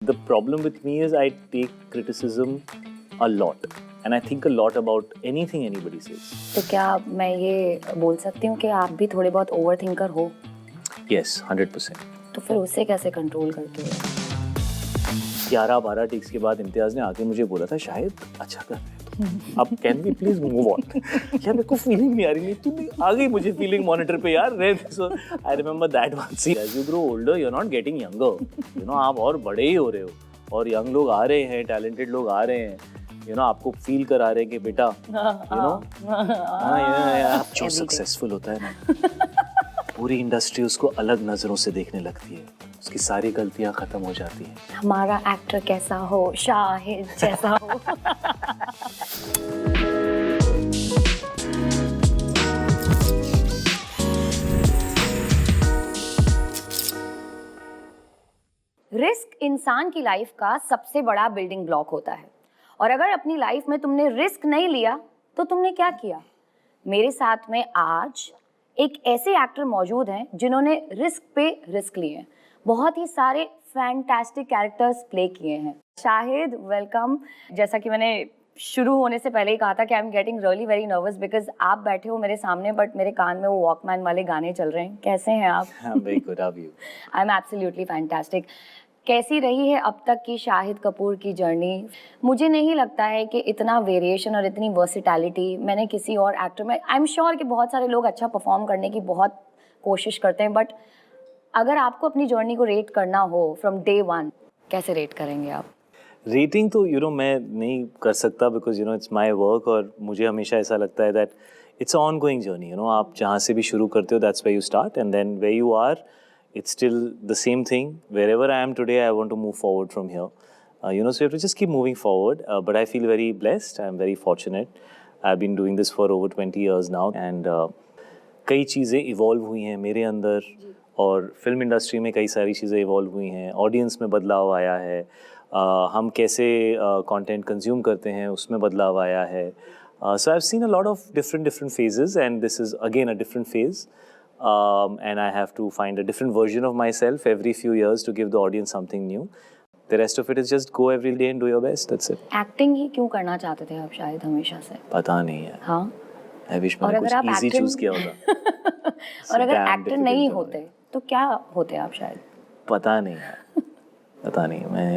The problem with me is I take criticism a lot and I think a lot about anything anybody says. तो क्या मैं ये बोल सकती हूँ कि आप भी थोड़े बहुत ओवर थिंकर हो? Yes, 100%. तो फिर उससे कैसे कंट्रोल करते हो? 11-12 टेक्स के बाद इम्तियाज ने आके मुझे बोला था शायद अच्छा कर रहे हो अब can we please move on यार मेरे को फीलिंग नहीं आ रही नहीं तू आ गई मुझे फीलिंग मॉनिटर पे यार so I remember that one see as you grow older you are not getting younger you know आप और बड़े ही हो रहे हो और यंग लोग आ रहे हैं टैलेंटेड लोग आ रहे हैं यू नो आपको फील करा रहे हैं कि बेटा यू नो जो सक्सेसफुल होता है ना पूरी इंडस्ट्री उसको अलग नजरों से देखने लगती है उसकी सारी गलतियां खत्म हो जाती हैं हमारा एक्टर कैसा हो शाहिद जैसा हो रिस्क इंसान की लाइफ का सबसे बड़ा बिल्डिंग ब्लॉक होता है और अगर अपनी लाइफ में तुमने रिस्क नहीं लिया तो तुमने क्या किया? मेरे साथ में आज एक ऐसे एक्टर मौजूद हैं जिन्होंने रिस्क पे रिस्क लिए हैं, बहुत ही सारे फैंटास्टिक कैरेक्टर्स प्ले किए हैं। शाहिद वेलकम। जैसा कि मैंने शुरू होने से पहले ही कहा था कि I am getting really very nervous because आप बैठे हो मेरे सामने बट मेरे कान में वो वॉकमैन वाले गाने चल रहे हैं। कैसे हैं आप? Very good, how are you? I am absolutely fantastic. कैसी रही है अब तक की शाहिद कपूर की जर्नी? मुझे नहीं लगता है कि इतना वेरिएशन और इतनी वर्सिटैलिटी मैंने किसी और एक्टर में, आई एम श्योर कि बहुत सारे लोग अच्छा परफॉर्म करने की बहुत कोशिश करते हैं बट अगर आपको अपनी जर्नी को रेट करना हो फ्रॉम डे वन, कैसे रेट करेंगे आप? रेटिंग तो यू नो मैं नहीं कर सकता because you know it's my work और मुझे हमेशा ऐसा लगता है that it's ongoing journey you know आप जहाँ से भी शुरू करते हो that's where you start and then where you are it's still the same thing. Wherever I am today, I want to move forward from here. You know, so you have to just keep moving forward. But I feel very blessed. I'm very fortunate. I've been doing this for over 20 years now. And कई चीज़ें evolve हुई हैं मेरे अंदर और film industry में कई सारी चीज़ें evolve हुई हैं. ऑडियंस में बदलाव आया है. हम कैसे content consume करते हैं उसमें बदलाव आया है. So I've seen a lot of different phases and this is again a different phase. And I have to find a different version of myself every few years to give the audience something new. The rest of it is just go every day and do your best. That's it. Acting ही क्यों करना चाहते थे आप शायद हमेशा से? पता नहीं है. हाँ. I wish मैंने कुछ easy choose किया होता. और अगर एक्टर नहीं होते तो क्या होते आप शायद? पता नहीं है. पता नहीं. मैं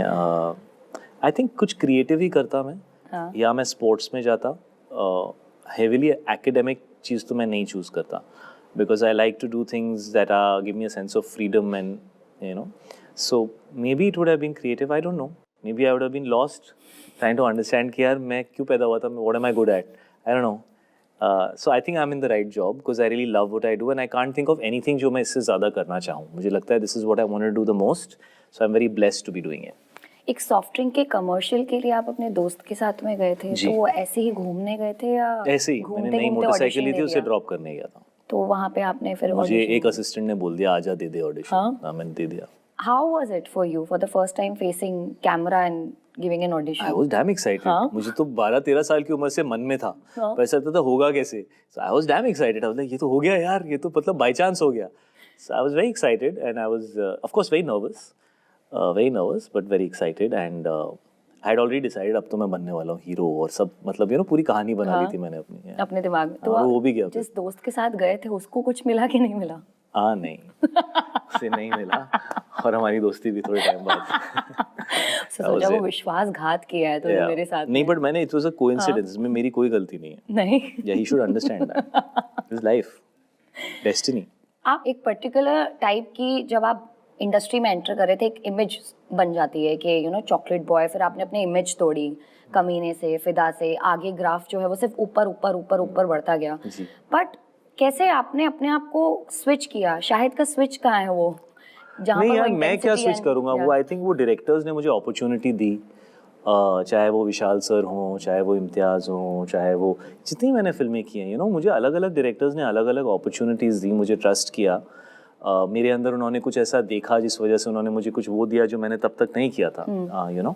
I think कुछ creative ही करता मैं. हाँ. या मैं sports में जाता. Heavily academic चीज़ तो मैं नहीं choose करता. Because I like to do things that give me a sense of freedom and you know so maybe it would have been creative, I don't know, maybe I would have been lost trying to understand कि यार मैं क्यों पैदा हुआ था, what am I good at, I don't know. So I think I'm in the right job because I really love what I do and I can't think of anything जो मैं इससे ज़्यादा करना चाहूँ. मुझे लगता है this is what I want to do the most, so I'm very blessed to be doing it. एक सॉफ्ट ड्रिंक के कमर्शियल के लिए आप अपने दोस्त के साथ में गए थे तो वो ऐसे ही घूमने गए थे या ऐसे ही? मैंने नई मोटरसाइकिल ली थी उसे ड्रॉप करने गया था तो वहाँ पे आपने फिर मुझे एक असिस्टेंट ने बोल दिया आजा दे दे ऑडिशन. हाँ मैंने दे दिया. How was it for you for the first time facing camera and giving an audition? I was damn excited. मुझे तो 12-13 साल की उम्र से मन में था पर ऐसा था होगा कैसे. So I was damn excited. I was like ये तो हो गया यार, ये तो मतलब by chance हो गया. So I was very excited and I was of course very nervous but very excited and I had already decided अब तो मैं बनने वाला हूँ हीरो और सब मतलब यू नो पूरी कहानी बना ली थी मैंने अपने दिमाग में. तो वो भी गया. जिस दोस्त के साथ गए थे उसको कुछ मिला कि नहीं मिला? नहीं उसे नहीं मिला और हमारी दोस्ती भी थोड़े टाइम बाद सोचा वो विश्वासघात किया है तो मेरे साथ नहीं बट मैंने इट वाज अ कोइंसिडेंस में मेरी कोई गलती नहीं है. नहीं या he should understand that is life destiny. आप एक पर्टिकुलर टाइप की जब आप इंडस्ट्री में एंटर कर रहे थे एक इमेज बन जाती है कि यू नो चॉकलेट बॉय, फिर आपने अपनी इमेज तोड़ी कमीने से, फिदा से, आगे ग्राफ जो है वो सिर्फ ऊपर बढ़ता गया. बट कैसे आपने अपने आप को स्विच किया? शाहिद का स्विच कहाँ है वो जहाँ नहीं पर यार मैं क्या स्विच करूँगा. वो आई थिंक वो डायरेक्टर्स ने मुझे अपॉर्चुनिटी दी, चाहे वो विशाल सर हों, चाहे वो इम्तियाज़ हों, चाहे वो जितनी मैंने फिल्में की हैं यू नो मुझे अलग अलग डायरेक्टर्स ने अलग अलग अपॉर्चुनिटीज़ दी, मुझे ट्रस्ट किया. मेरे अंदर उन्होंने कुछ ऐसा देखा जिस वजह से उन्होंने मुझे कुछ वो दिया जो मैंने तब तक नहीं किया था. यू नो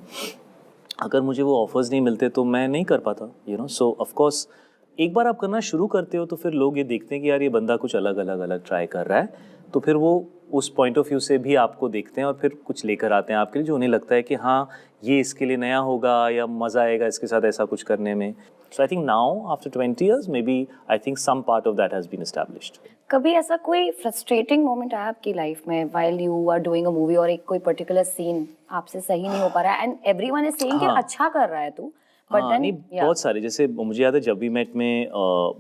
अगर मुझे वो ऑफर्स नहीं मिलते तो मैं नहीं कर पाता you know. So of course एक बार आप करना शुरू करते हो तो फिर लोग ये देखते हैं कि यार ये बंदा कुछ अलग ट्राई कर रहा है तो फिर वो उस पॉइंट ऑफ व्यू से भी आपको देखते हैं और फिर कुछ लेकर आते हैं आपके लिए जो उन्हें लगता है कि हाँ ये इसके लिए नया होगा या मज़ा आएगा इसके साथ ऐसा कुछ करने में. So I think now after 20 years maybe I think some part of that has been established. कभी ऐसा कोई फ्रस्ट्रेटिंग मोमेंट आया आपकी लाइफ में while you are doing a movie और एक कोई पर्टिकुलर सीन आपसे सही नहीं हो पा रहा है and everyone is saying कि अच्छा कर रहा है तू but then नहीं बहुत सारे, जैसे मुझे याद है जब भी मेट में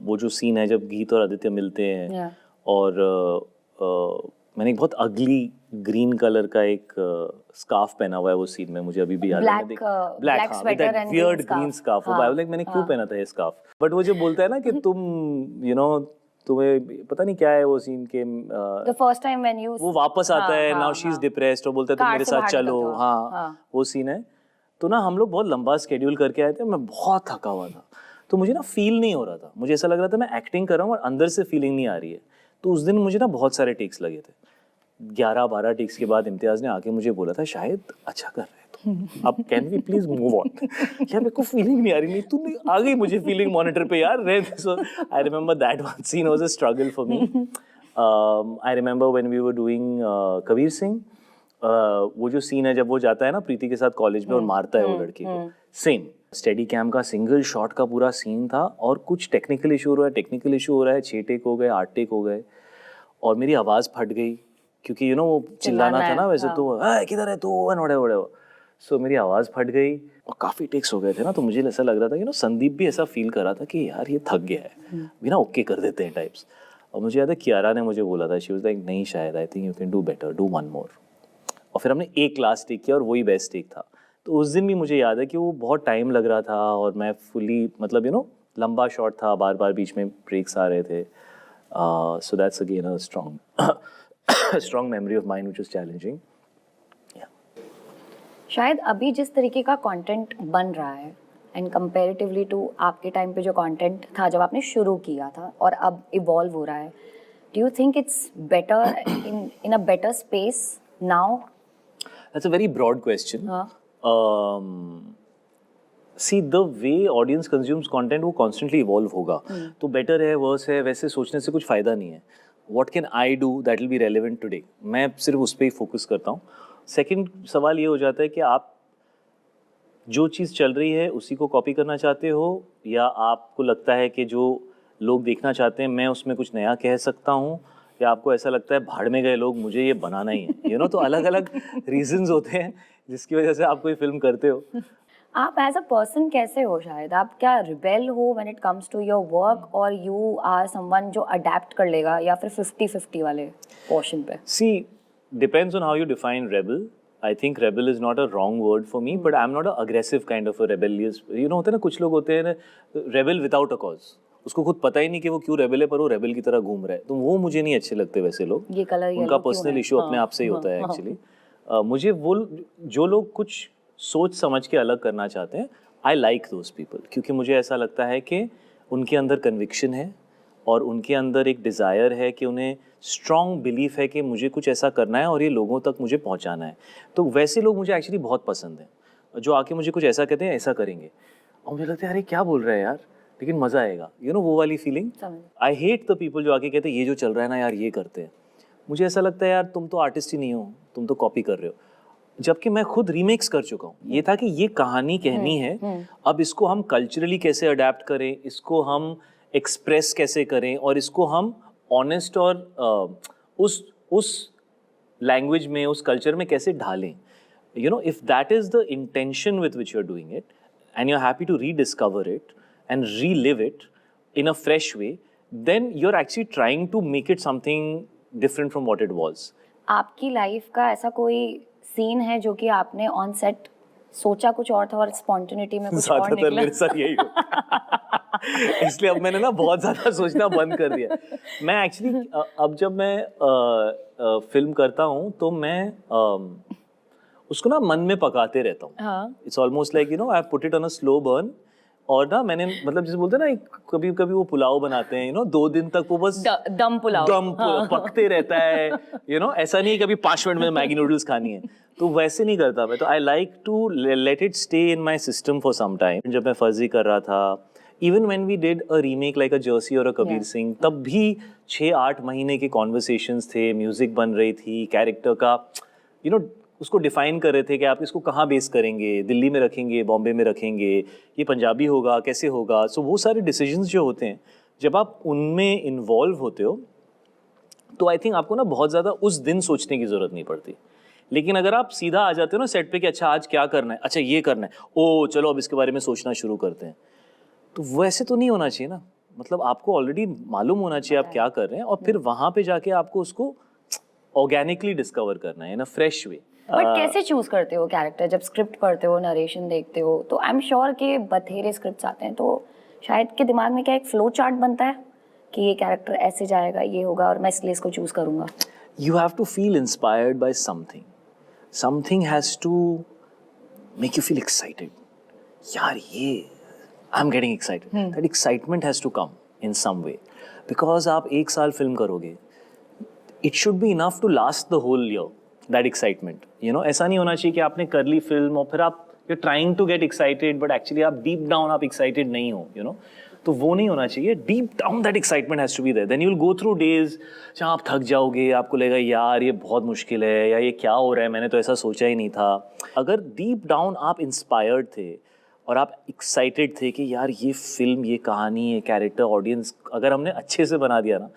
वो जो सीन है जब गीत और आदित्य मिलते हैं और मैंने एक बहुत अगली ग्रीन कलर का एक स्कार्फ पहना हुआ है वो सीन में, मुझे अभी भी याद है. Black sweater and weird green scarf. Like मैंने क्यों पहना था ये स्कार्फ, बट वो जो बोलता है ना कि तुम यू नो तुम्हें पता नहीं क्या है वो सीन के the first time when you वो वापस आता है, नाउ शी इज डिप्रेस्ड और बोलता है तुम मेरे साथ चलो. वो सीन है. तो ना हम लोग बहुत लंबा स्केड्यूल करके आए थे, मैं बहुत थका हुआ था तो मुझे ना फील नहीं हो रहा था, मुझे ऐसा लग रहा था मैं एक्टिंग कर रहा हूँ और अंदर से फीलिंग नहीं आ रही है. तो उस दिन मुझे ना बहुत सारे टेक्स लगे थे. 11-12 टेक्स के बाद इम्तियाज ने आके मुझे बोला था शायद अच्छा कर रहे तुम, अब can we please move on. यार मेरे को फीलिंग नहीं आ रही. नहीं तू आ गई मुझे फीलिंग मॉनिटर पे यार रह. So I remember that one scene was a struggle for me. I remember when we were doing Kabir Singh, वो जो सीन है जब वो जाता है ना प्रीति के साथ कॉलेज में और मारता है वो लड़की को, सेम स्टेडी कैम का सिंगल शॉट का पूरा सीन था और कुछ टेक्निकल इशू हो रहा है, 6 टेक हो गए, 8 टेक हो गए और मेरी आवाज़ फट गई क्योंकि यू नो वो चिल्लाना था ना वैसे. तो किधर है तू एंड व्हाटएवर. सो मेरी आवाज़ फट गई और काफ़ी टेक्स हो गए थे ना. तो मुझे ऐसा लग रहा था कि संदीप भी ऐसा फील कर रहा था कि यार ये थक गया है, बिना ओके कर देते हैं टाइप्स. और मुझे याद है कियारा ने मुझे बोला था, शी वाज लाइक नहीं शायद I think you can do better, do one more. और फिर हमने एक लास्ट टेक किया और वही बेस्ट टेक था. तो उस दिन भी मुझे याद है कि वो बहुत टाइम लग रहा था और मैं फुली मतलब लंबा शॉट था, बार बार बीच में ब्रेक्स आ रहे थे. So that's again a strong memory of mine which was challenging. शायद अभी जिस तरीके का कंटेंट बन रहा है एंड कंपैरेटिवली टू आपके टाइम पे जो कंटेंट था जब आपने शुरू किया था और अब इवॉल्व हो रहा है, do you think it's better in a better space now? That's a very broad question. See, the way audience consumes content वो constantly evolve होगा. तो better है, worse है, वैसे सोचने से कुछ फ़ायदा नहीं है. What can I do that will be relevant today? मैं सिर्फ उस पर ही फोकस करता हूँ. सेकंड सवाल ये हो जाता है कि आप जो चीज़ चल रही है उसी को कॉपी करना चाहते हो या आपको लगता है कि जो लोग देखना चाहते हैं मैं उसमें कुछ नया कह सकता हूँ, या आपको ऐसा लगता है भाड़ में गए लोग, मुझे ये बनाना ही है. तो अलग अलग रीजंस होते हैं जिसकी वजह से आप कोई फिल्म करते हो. आप एज अ पर्सन कैसे हो? शायद आप क्या रिबेल हो when it comes to your work और यू आर समवन जो अडेप्ट कर लेगा या फिर 50-50 वाले पोर्शन पे? See depends on how you define rebel. I think rebel is not a wrong word for me, but I am not a aggressive kind of a rebellious. होते हैं ना कुछ लोग होते हैं रेबल विदाउट अ कॉज, उसको खुद पता ही नहीं कि वो क्यों रेबल है पर वो रेबल की तरह घूम रहा है. तो वो मुझे नहीं अच्छे लगते वैसे लोग. ये कलर उनका पर्सनल इशू अपने आप से ही होता है एक्चुअली. मुझे वो जो लोग कुछ सोच समझ के अलग करना चाहते हैं, आई लाइक दोज पीपल, क्योंकि मुझे ऐसा लगता है कि उनके अंदर कन्विक्शन है और उनके अंदर एक डिज़ायर है कि उन्हें स्ट्रॉन्ग बिलीफ है कि मुझे कुछ ऐसा करना है और ये लोगों तक मुझे पहुंचाना है. तो वैसे लोग मुझे एक्चुअली बहुत पसंद हैं जो आके मुझे कुछ ऐसा कहते हैं ऐसा करेंगे और मुझे लगता है अरे क्या बोल रहे हैं यार, लेकिन मज़ा आएगा. वो वाली feeling. I hate the people जो आके कहते हैं ये जो चल रहा है ना यार ये करते हैं. मुझे ऐसा लगता है यार तुम तो आर्टिस्ट ही नहीं हो, तुम तो कॉपी कर रहे हो. जबकि मैं खुद रीमेक्स कर चुका हूँ. ये था कि ये कहानी कहनी है, अब इसको हम कल्चरली कैसे अडेप्ट करें, इसको हम एक्सप्रेस कैसे करें और इसको हम ऑनेस्ट और उस लैंग्वेज में उस कल्चर में कैसे ढालें. If that is the intention with which you are doing it and you are happy to rediscover it and relive it in a fresh way, then you're actually trying to make it something different from what it was. आपकी life का ऐसा कोई scene है जो कि आपने on set सोचा कुछ और था और स्पॉन्टेनिटी में कुछ और निकला? मेरे साथ यही हो. इसलिए अब मैंने ना बहुत ज़्यादा सोचना बंद कर दिया. मैं एक्चुअली अब जब मैं फिल्म करता हूँ तो मैं उसको ना मन में पकाते रहता हूँ. It's almost like I put it on a slow burn. और ना मैंने मतलब जैसे बोलते हैं ना कभी कभी वो पुलाव बनाते हैं 2 दिन तक वो बस दम पुलाव पकते रहता है. ऐसा नहीं है कभी 5 मिनट में मैगी नूडल्स खानी है, तो वैसे नहीं करता मैं. तो I like to let it stay in my system for some time. जब मैं फर्जी कर रहा था, even when we did a remake like a Jersey और अ कबीर सिंह, तब भी 6-8 महीने के कॉन्वर्सेशंस थे, म्यूजिक बन रही थी, कैरेक्टर का उसको डिफाइन कर रहे थे कि आप इसको कहाँ बेस करेंगे, दिल्ली में रखेंगे, बॉम्बे में रखेंगे, ये पंजाबी होगा, कैसे होगा। सो वो सारे डिसीजंस जो होते हैं, जब आप उनमें इन्वॉल्व होते हो तो आई थिंक आपको ना बहुत ज़्यादा उस दिन सोचने की ज़रूरत नहीं पड़ती। लेकिन अगर आप सीधा आ जाते हो ना सेट पे कि अच्छा आज क्या करना है, अच्छा ये करना है, ओ चलो अब इसके बारे में सोचना शुरू करते हैं, तो वैसे तो नहीं होना चाहिए ना। मतलब आपको ऑलरेडी मालूम होना चाहिए आप क्या कर रहे हैं, और फिर वहाँ पे जाके आपको उसको ऑर्गेनिकली डिस्कवर करना है इन अ फ्रेश वे। बट कैसे चूज करते हो कैरेक्टर? जब स्क्रिप्ट पढ़ते हो, नरेशन देखते हो, तो आई एम श्योर कि बथेरे स्क्रिप्ट्स आते हैं, तो शायद के दिमाग में क्या एक फ्लो चार्ट बनता है कि ये कैरेक्टर ऐसे जाएगा, ये होगा, और मैं इसलिए इसको चूज करूंगा। You have to feel inspired by something. Something has to make you feel excited. यार ये I'm getting excited. That excitement has to come in some way. Because आप 1 साल फिल्म करोगे, it should be enough to last the whole year. That excitement. ऐसा नहीं होना चाहिए कि आपने कर ली फिल्म और फिर आप you're trying to get excited but actually आप deep down आप excited नहीं हो, तो वो नहीं होना चाहिए। Deep down that excitement has to be there, then you will go through days जहाँ आप थक जाओगे, आपको लगेगा यार ये बहुत मुश्किल है, या ये क्या हो रहा है, मैंने तो ऐसा सोचा ही नहीं था। अगर डीप डाउन आप इंस्पायर्ड थे और आप एक्साइटेड थे कि यार ये फिल्म, ये कहानी, ये कैरेक्टर, ऑडियंस अगर हमने अच्छे से बना दिया ना,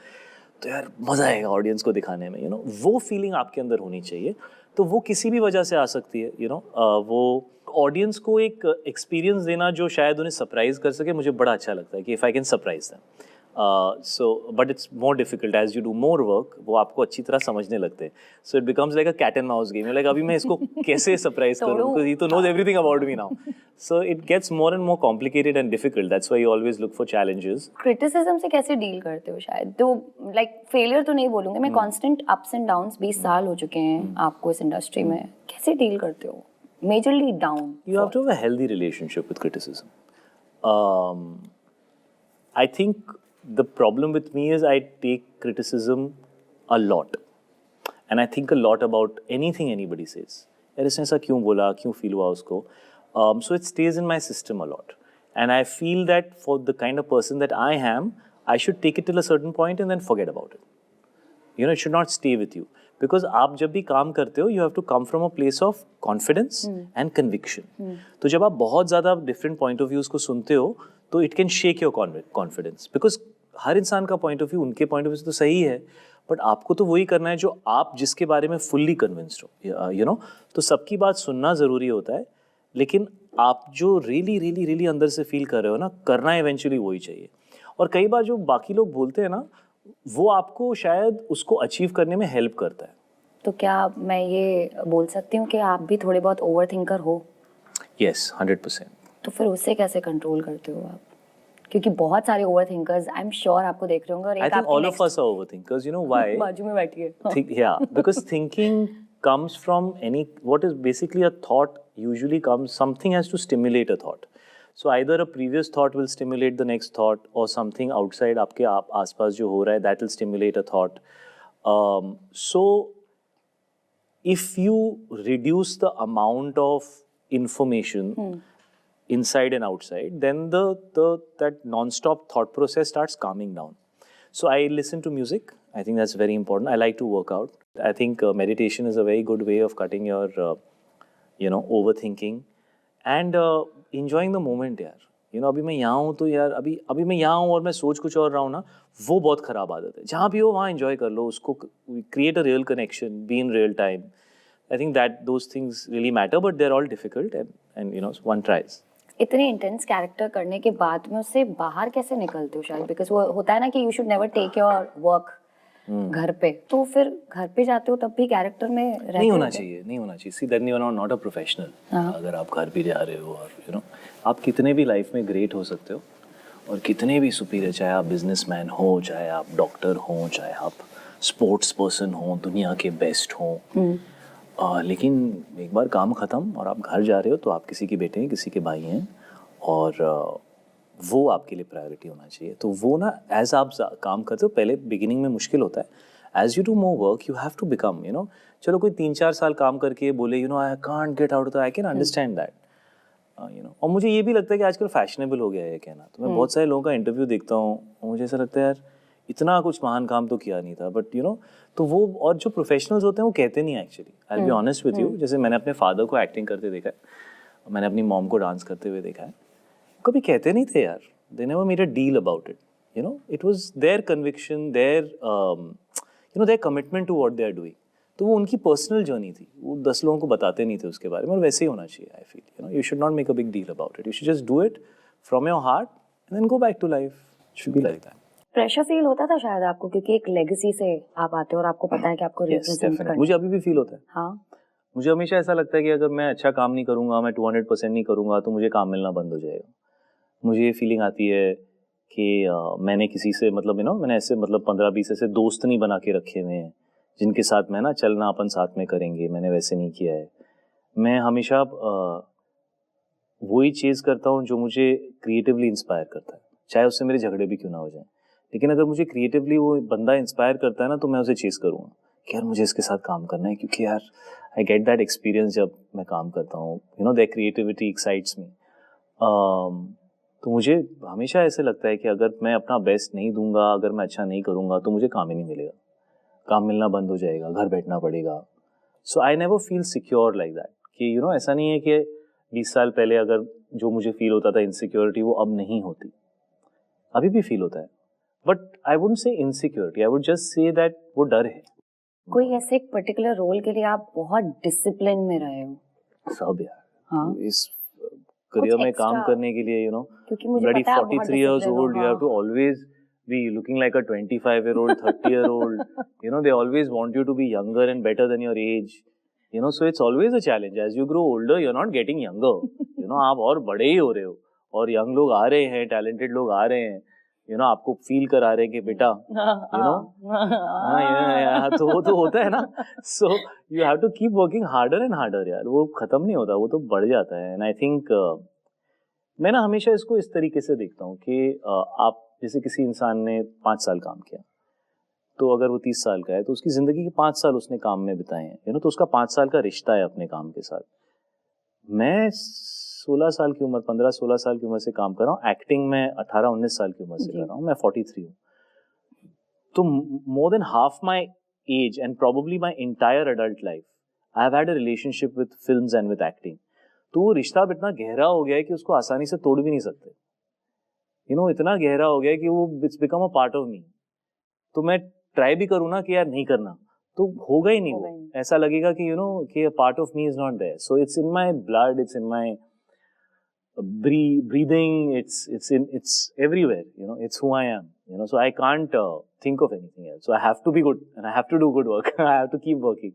तो यार मज़ा आएगा ऑडियंस को दिखाने में, वो फीलिंग आपके अंदर होनी चाहिए। तो वो किसी भी वजह से आ सकती है, वो ऑडियंस को एक एक्सपीरियंस देना जो शायद उन्हें सरप्राइज कर सके, मुझे बड़ा अच्छा लगता है कि if I can surprise them. So but it's more difficult as you do more work, वो आपको अच्छी तरह समझने लगते हैं। So it becomes like a cat and mouse game, like अभी मैं इसको कैसे सरप्राइज करूँ, बिकॉज ही तो knows everything about me now. So it gets more and more complicated and difficult, that's why you always look for challenges. Criticism से कैसे deal करते हो? शायद तो लाइक फेलियर तो नहीं बोलूंगी मैं, कांस्टेंट अप्स एंड डाउन्स, 20 साल हो चुके हैं आपको इस इंडस्ट्री में, कैसे डील करते हो? Majorly down. You have to have a healthy relationship with criticism. I think the problem with me is I take criticism a lot. And I think a lot about anything anybody says. यार इसने ऐसा क्यों बोला, क्यों feel हुआ उसको? So it stays in my system a lot. And I feel that for the kind of person that I am, I should take it till a certain point and then forget about it. It should not stay with you. Because आप जब भी काम करते हो, you have to come from a place of confidence and conviction. तो जब आप बहुत ज़्यादा डिफरेंट पॉइंट ऑफ व्यूज़ को सुनते हो, तो it can shake your confidence, because हर इंसान का पॉइंट ऑफ व्यू उनके पॉइंट ऑफ व्यू से तो सही है, बट आपको तो वही करना है जो आप जिसके बारे में फुल्ली कन्विंस्ड हो, तो सबकी बात सुनना ज़रूरी होता है, लेकिन आप जो रियली रियली रियली अंदर से फील कर रहे हो ना, करना इवेंचुअली वही चाहिए। और कई बार जो बाकी लोग बोलते हैं ना, वो आपको शायद उसको अचीव करने में हेल्प करता है। तो क्या मैं ये बोल सकती हूँ कि आप भी थोड़े बहुत ओवर थिंकर हो? यस, 100%। तो फिर उससे कैसे कंट्रोल करते हो आप? क्योंकि बहुत सारे over thinkers I am sure आपको देख रहे होंगे, और एक I think all of us are overthinkers. You know why? बाजू में बैठिए। Yeah, because thinking comes from what is basically a thought usually comes, something has to stimulate a thought. So either a previous thought will stimulate the next thought, or something outside आपके आसपास जो हो रहा है, that will stimulate a thought. So if you reduce the amount of information inside and outside, then that non-stop thought process starts calming down. So I listen to music. I think that's very important. I like to work out. I think meditation is a very good way of cutting your overthinking and enjoying the moment यार। अभी मैं यहाँ हूँ तो यार अभी मैं यहाँ हूँ और मैं सोच कुछ और रहा हूँ ना, वो बहुत ख़राब आदत है। जहाँ भी हो वहाँ enjoy कर लो उसको, create a real connection, be in real time. I think that those things really matter, but they're all difficult and one tries. इतने इंटेंस कैरेक्टर करने के बाद में उससे बाहर कैसे निकलते हो? शायद बिकॉज वो होता है ना कि you should never take your work घर पे, तो फिर घर पे जाते हो तब भी कैरेक्टर में रहते नहीं होना चाहिए। See that you are not a professional. अगर आप घर भी जा रहे हो और आप कितने भी लाइफ में ग्रेट हो सकते हो और कितने भी सुपीरियर, चाहे आप बिजनेसमैन हो, चाहे आप डॉक्टर हो, चाहे आप स्पोर्ट्स पर्सन हो, दुनिया के बेस्ट हो, लेकिन एक बार काम ख़त्म और आप घर जा रहे हो तो आप किसी के बेटे हैं, किसी के भाई हैं, और वो आपके लिए प्रायोरिटी होना चाहिए। तो वो ना एज आप काम करते हो, पहले बिगिनिंग में मुश्किल होता है, as you do more work you have to become चलो कोई 3-4 साल काम करके बोले I can't get out, I can understand that. और मुझे ये भी लगता है कि आजकल फैशनेबल हो गया है ये कहना। तो मैं बहुत सारे लोगों का इंटरव्यू देखता हूँ और मुझे ऐसा लगता है यार इतना कुछ महान काम तो किया नहीं था, बट यू नो, तो वो, और जो प्रोफेशनल्स होते हैं वो कहते नहीं actually, I will be honest with you. जैसे मैंने अपने फादर को एक्टिंग करते देखा है, मैंने अपनी मॉम को डांस करते हुए देखा है, कभी कहते नहीं थे यार, they never made a deal about it, you know, it was their conviction, their you know, their commitment to what they are doing. तो वो उनकी पर्सनल जर्नी थी, वो 10 लोगों को बताते नहीं थे उसके बारे में, और वैसे ही होना चाहिए। I feel, you know, you should not make a big deal about it, you should just do it from your heart and then go back to life, it should be like that. Pressure feel होता था शायद आपको, क्योंकि एक legacy से आप आते हो और आपको पता है कि आपको रिप्रेजेंट करना है। मुझे अभी भी फील होता है। हाँ, मुझे हमेशा ऐसा लगता है कि अगर मैं अच्छा काम नहीं करूंगा, मैं 200% नहीं करूंगा, तो मुझे काम मिलना बंद हो जाएगा। मुझे ये फीलिंग आती है कि मैंने किसी से, मतलब यू नो, मैंने ऐसे मतलब 15-20 ऐसे दोस्त नहीं बना के रखे हुए हैं जिनके साथ मैं ना चलना अपन साथ में करेंगे, मैंने वैसे नहीं किया है। मैं हमेशा वही चीज़ करता हूँ जो मुझे क्रिएटिवली इंस्पायर करता है, चाहे उससे मेरे झगड़े भी क्यों ना हो जाए। लेकिन अगर मुझे क्रिएटिवली वो बंदा इंस्पायर करता है ना, तो मैं उसे चेज़ करूँगा कि यार मुझे इसके साथ काम करना है, क्योंकि यार आई गेट दैट एक्सपीरियंस जब मैं काम करता हूँ, you know, that creativity excites मी। तो मुझे हमेशा ऐसे लगता है कि अगर मैं अपना बेस्ट नहीं दूंगा, अगर मैं अच्छा नहीं करूँगा, तो मुझे काम ही नहीं मिलेगा, काम मिलना बंद हो जाएगा, घर बैठना पड़ेगा। So I never feel secure like that, कि यू नो, ऐसा नहीं है कि 20 साल पहले अगर जो मुझे फील होता था इनसिक्योरिटी, वो अब नहीं होती, अभी भी फील होता है, but I wouldn't say insecurity, I would just say that वो डर है। कोई ऐसे एक पर्टिकुलर रोल के लिए आप बहुत डिसिप्लिन में रहे हो? सब यार, हाँ, इस करियर में काम extra, करने के लिए, यू नो, क्योंकि मुझे bloody पता है आप बहुत 43 years disciplined हो, old, you have हाँ। to always be looking like a 25-year-old, 30-year-old. You know, they always want you to be younger and better than your age. You know, so it's always a challenge. As you grow older, you're not getting younger. You know, आप और बड़े ही हो रहे हो, और young लोग आ रहे हैं, टैलेंटेड लोग आ रहे हैं, यू नो, आपको फील करा रहे हैं कि बेटा, यू नो, हाँ, तो वो तो होता है ना। So you have to keep working harder and harder यार, वो खत्म नहीं होता, वो तो बढ़ जाता है। एंड आई थिंक मैं ना हमेशा इसको इस तरीके से देखता हूँ कि आप जैसे किसी इंसान ने 5 साल काम किया, तो अगर वो 30 साल का है, तो उसकी जिंदगी के 5 साल उसने काम में बिताए हैं, यू नो, तो उसका 5 साल का रिश्ता है अपने काम के साथ। मैं 16 साल की उम्र, 15-16 साल की उम्र से काम कर रहा हूँ, एक्टिंग में 18-19 साल की उम्र से कर रहा हूँ, मैं 43 हूँ। तो more than half my age and probably my entire adult life, I have had a relationship with films and with acting. तो वो रिश्ता अब इतना गहरा हो गया है कि उसको आसानी से तोड़ भी नहीं सकते, यू नो, इतना गहरा हो गया है कि वो it's become a part of मी। तो मैं ट्राई भी करूँ ना कि यार नहीं करना, तो होगा ही नहीं, वो ऐसा लगेगा कि यू नो, कि part of me is not there. So it's in my blood, it's in my breathing, it's everywhere, you know, it's who I am, you know, so I can't think of anything else, so I have to be good and I have to do good work. I have to keep working.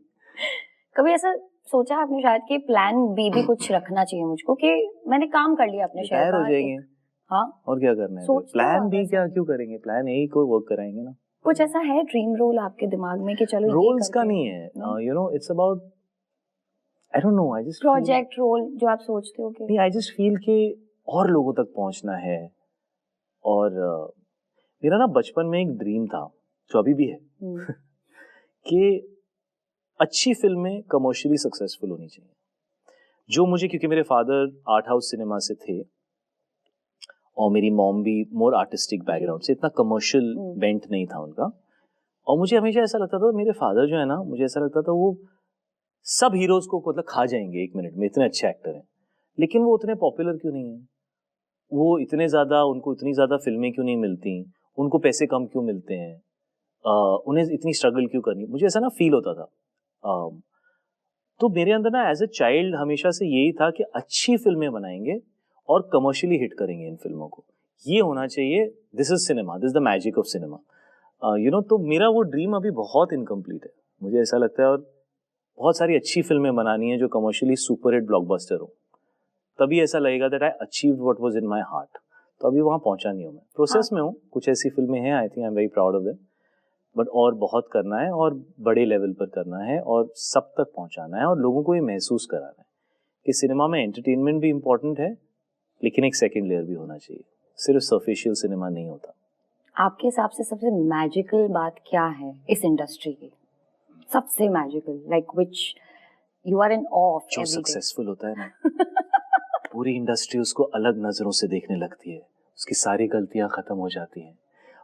कभी ऐसा सोचा आपने शायद कि plan B भी कुछ रखना चाहिए मुझको, कि मैंने काम कर लिया अपने शहर हो जाएंगे, हाँ, और क्या करना है, प्लान बी क्या क्यों करेंगे, प्लान ए ही को वर्क कराएंगे ना। कुछ ऐसा है ड्रीम रोल आपके दिमाग में कि चलो रोल्स का नहीं है, you know, it's about, I don't know, I just project role जो आप सोचते हो कि नहीं, I just feel कि और लोगों तक पहुंचना है। और मेरा ना बचपन में एक ड्रीम था, जो अभी भी है, कि अच्छी फिल्में कमर्शियली सक्सेसफुल होनी चाहिए। जो मुझे, क्योंकि मेरे फादर आर्ट हाउस सिनेमा से थे और मेरी मॉम भी मोर आर्टिस्टिक बैकग्राउंड से, इतना कमर्शियल बेंट नहीं था उनका। और मुझे हमेशा ऐसा लगता था, मेरे फादर जो है ना, मुझे ऐसा लगता था वो सब हीरोज को मतलब खा जाएंगे 1 मिनट में, इतने अच्छे एक्टर हैं, लेकिन वो उतने पॉपुलर क्यों नहीं है, वो इतने ज्यादा, उनको इतनी ज्यादा फिल्में क्यों नहीं मिलती, उनको पैसे कम क्यों मिलते हैं, उन्हें इतनी स्ट्रगल क्यों करनी, मुझे ऐसा ना फील होता था। तो मेरे अंदर ना एज ए चाइल्ड हमेशा से यही था कि अच्छी फिल्में बनाएंगे और कमर्शियली हिट करेंगे इन फिल्मों को, ये होना चाहिए, this is cinema, this is the magic of cinema, you know. तो मेरा वो ड्रीम अभी बहुत इनकम्प्लीट है, मुझे ऐसा लगता है, और बहुत सारी अच्छी फिल्में बनानी है जो कमर्शियली सुपर हिट ब्लॉकबस्टर हो, तभी ऐसा लगेगा that I achieved what was in my heart. तो अभी वहां पहुंचा नहीं हूं, मैं प्रोसेस में हूं, कुछ ऐसी फिल्में हैं, I think I am very proud of them, but और बहुत करना है, और बड़े लेवल पर करना है, और सब तक पहुंचाना है, और लोगों को ये महसूस कराना है कि सिनेमा में एंटरटेनमेंट भी इंपॉर्टेंट है, लेकिन एक सेकेंड लेयर भी होना चाहिए, सिर्फ सर्फेशियल सिनेमा नहीं होता। आपके हिसाब से सबसे मैजिकल बात क्या है इस इंडस्ट्री की, सबसे magical, like which you are in awe of every day? जो सक्सेसफुल होता है ना, पूरी इंडस्ट्री उसको अलग नजरों से देखने लगती है, उसकी सारी गलतियां खत्म हो जाती हैं,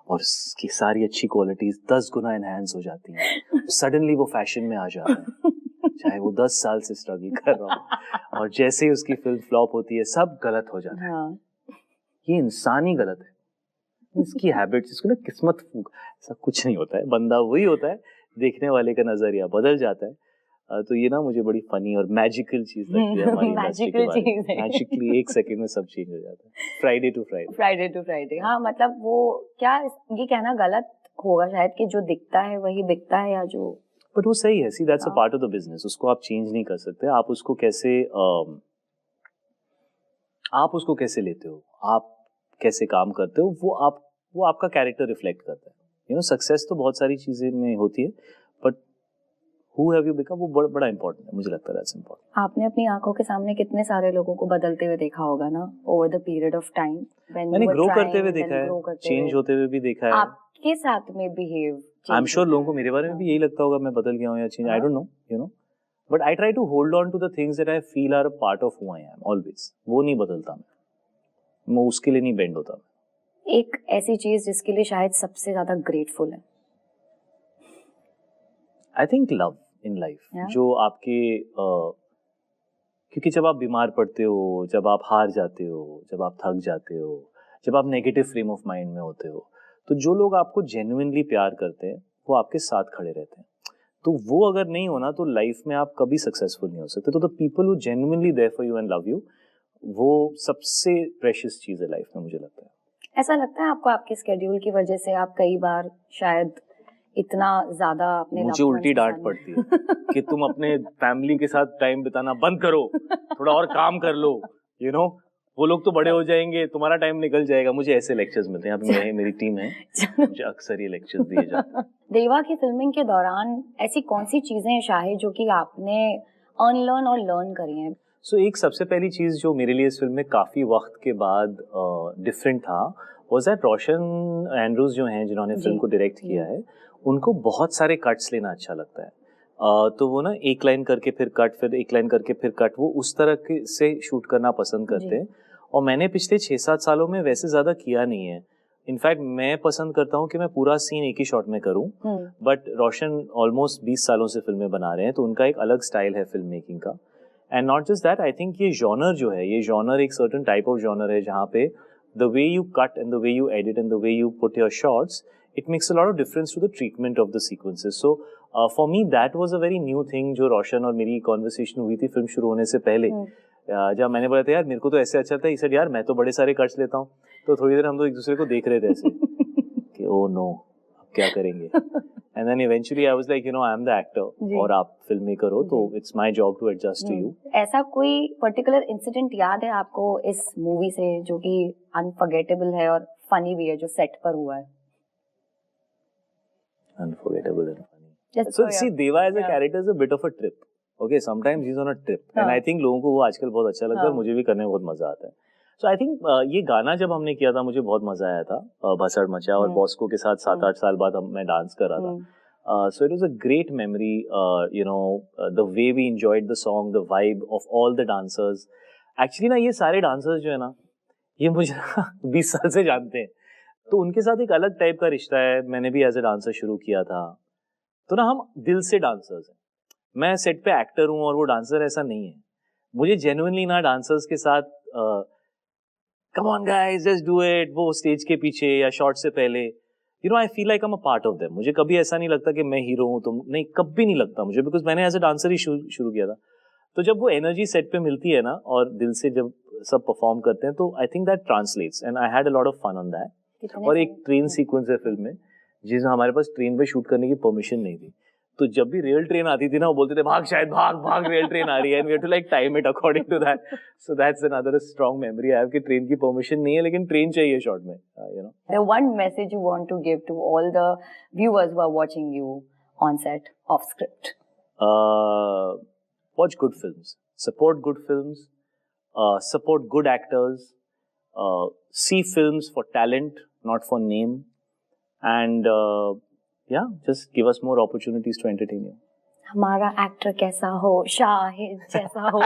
और उसकी सारी अच्छी क्वालिटीज 10 गुना एनहांस हो जाती हैं, सडनली वो फैशन में आ जाता है, चाहे वो 10 साल से स्ट्रगल कर रहा हो, और जैसे ही उसकी फिल्म फ्लॉप होती है सब गलत हो जाता है। हाँ। ये इंसान ही गलत है, इसकी हैबिट्स, इसको ना किस्मत फूंक, ऐसा कुछ नहीं होता है, बंदा वही होता है, देखने वाले का नजरिया बदल जाता है। तो ये ना मुझे बड़ी फनी और मैजिकल चीज लगती है हमारी इंडस्ट्री के बारे में। मैजिकली 1 सेकंड में सब चेंज हो जाता है, फ्राइडे टू फ्राइडे। हाँ, मतलब वो क्या, ये कहना गलत होगा शायद कि जो दिखता है वही बिकता है, या जो, बट वो सही है, see that's a part of the business, उसको आप चेंज नहीं कर सकते। आप उसको कैसे लेते हो, आप कैसे काम करते हो, वो आपका कैरेक्टर रिफ्लेक्ट करता है। यू नो, सक्सेस तो बहुत सारी चीजें में होती है, but who have you become, वो बड़ा इंपॉर्टेंट है, मुझे लगता है दैट्स इंपॉर्टेंट। आपने अपनी आंखों के सामने कितने सारे लोगों को बदलते हुए देखा होगा ना, over the period of time, मैंने ग्रो करते हुए देखा है, चेंज होते हुए भी देखा है। आपके साथ में बिहेव, आई एम श्योर लोगों को मेरे बारे में भी यही लगता होगा, मैं बदल गया हूँ या change, I don't know, you know, but I try to hold on to the things that I feel are a part of who I am always. वो नहीं बदलता मैं उसके लिए नहीं बेंड होता। एक ऐसी चीज जिसके लिए शायद सबसे ज्यादा ग्रेटफुल है? I think love in life, जो आपके क्योंकि जब आप बीमार पड़ते हो, जब आप हार जाते हो, जब आप थक जाते हो, जब आप नेगेटिव फ्रेम ऑफ माइंड में होते हो, तो जो लोग आपको जेन्युइनली प्यार करते हैं वो आपके साथ खड़े रहते हैं। तो वो अगर नहीं होना तो लाइफ में आप कभी सक्सेसफुल नहीं हो सकते। तो the people who genuinely there for you and love you, वो सबसे प्रेशियस चीज है लाइफ में, मुझे लगता है। ऐसा लगता है आपको आपके स्केड्यूल की वजह से आप कई बार शायद इतना ज्यादा अपने, मुझे उल्टी डांट पड़ती है कि तुम अपने फैमिली के साथ टाइम बिताना बंद करो, थोड़ा और काम कर लो, यू नो, वो लोग तो बड़े हो जाएंगे, तुम्हारा टाइम निकल जाएगा। मुझे ऐसे लेक्चर्स मिलते हैं, यहाँ पे मेरी टीम है, मुझे अक्सर ये लेक्चर्स दिए जाते हैं। देवा की फिल्मिंग के दौरान ऐसी कौन सी चीजें हैं शाहिद जो कि आपने अनलर्न और लर्न करी हैं? सो एक सबसे पहली चीज जो मेरे लिए इस फिल्म में काफी वक्त के बाद डिफरेंट था, वाज दैट रोशन एंड्रूज जो हैं, जिन्होंने फिल्म को डायरेक्ट किया है, उनको बहुत सारे कट्स लेना अच्छा लगता है। तो वो ना एक लाइन करके फिर कट, फिर एक लाइन करके फिर कट, वो उस तरह से शूट करना पसंद करते हैं। और मैंने पिछले 6-7 सालों में वैसे ज्यादा किया नहीं है। इनफैक्ट मैं पसंद करता हूँ कि मैं पूरा सीन एक ही शॉट में करूँ, बट रोशन ऑलमोस्ट 20 सालों से फिल्में बना रहे हैं, तो उनका एक अलग स्टाइल है फिल्म मेकिंग का। And not just that, I think ये जॉनर जो है, ये जॉनर एक सर्टेन टाइप ऑफ जॉनर है जहाँ पे the way you cut and the way you edit and the way you put your shots, it makes a lot of difference to the treatment of the sequences. So for me that was a very new thing जो रोशन और मेरी conversation हुई थी film शुरू होने से पहले। जब मैंने बोला था यार मेरे को तो ऐसे अच्छा लगता है, इसे यार मैं तो बड़े सारे कट्स लेता हूँ, तो थोड़ी देर हम तो एक दूसरे को देख रहे थे ऐसे कि ओ नो अब क्या करेंगे। And then eventually I was like, you know, I am the actor और आप फिल्म मेकर हो, तो it's my job to adjust to you. ऐसा कोई पर्टिकुलर इंसिडेंट याद है आपको इस मूवी से जो कि अनफॉरगेटेबल है और फनी भी है, जो सेट पर हुआ है? Unforgettable and funny. So see, Deva as a character is a bit of a trip. Okay, sometimes he's on a trip, and I think लोगों को वो आजकल बहुत अच्छा लगता है, और मुझे भी करने में बहुत मजा आता है. So I think ये गाना जब हमने किया था मुझे बहुत मजा आया था, भसड़ मचा, और बॉस्को के साथ 7-8 साल बाद मैं डांस कर रहा था. So it was a great memory, you know, the way we enjoyed the song, the vibe of all the dancers. Actually ना ये सारे dancers जो है ना, ये मुझे 20 साल से जानते हैं, तो उनके साथ एक अलग टाइप का रिश्ता है। मैंने भी एज ए डांसर शुरू किया था, तो ना हम दिल से डांसर्स हैं। मैं सेट पे एक्टर हूँ और वो डांसर, ऐसा नहीं है। मुझे जेन्युइनली ना डांसर्स के साथ come on guys just do it, वो स्टेज के पीछे या शॉट से पहले, you know, I feel like I am a part of them. मुझे कभी ऐसा नहीं लगता कि मैं हीरो हूँ, तुम नहीं, कभी नहीं लगता मुझे, बिकॉज मैंने एज ए डांसर ही शुरू किया था। तो जब वो एनर्जी सेट पे मिलती है ना, और दिल से जब सब परफॉर्म करते हैं, तो I think that translates, and I had a lot of fun on that. और एक ट्रेन सीक्वेंस है फिल्म में, जिसमें हमारे पास ट्रेन पे शूट करने की परमिशन नहीं थी, तो जब भी रियल ट्रेन आती थी ना, वो बोलते थे भाग शायद, भाग भाग रियल ट्रेन आ रही है, and we have to like time it according to that. So that's another strong memory I have कि ट्रेन की परमिशन नहीं है, लेकिन ट्रेन चाहिए शॉट में, you know. The one message you want to give to all the viewers who are watching you on set, off script? Watch good films, support good films, support good actors, see films for talent, not for name, and yeah, just give us more opportunities to entertain you. हमारा actor कैसा हो, शाहिद जैसा हो.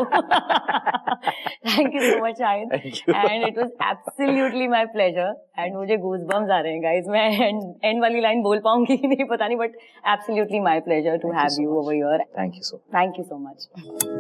Thank you so much Shahid, and it was absolutely my pleasure. And मुझे goose bumps आ रहे हैं guys. मैं and वाली लाइन बोल पाऊंगी कि नहीं पता नहीं, but absolutely my pleasure to have you over here. Thank you so much. Thank you so much.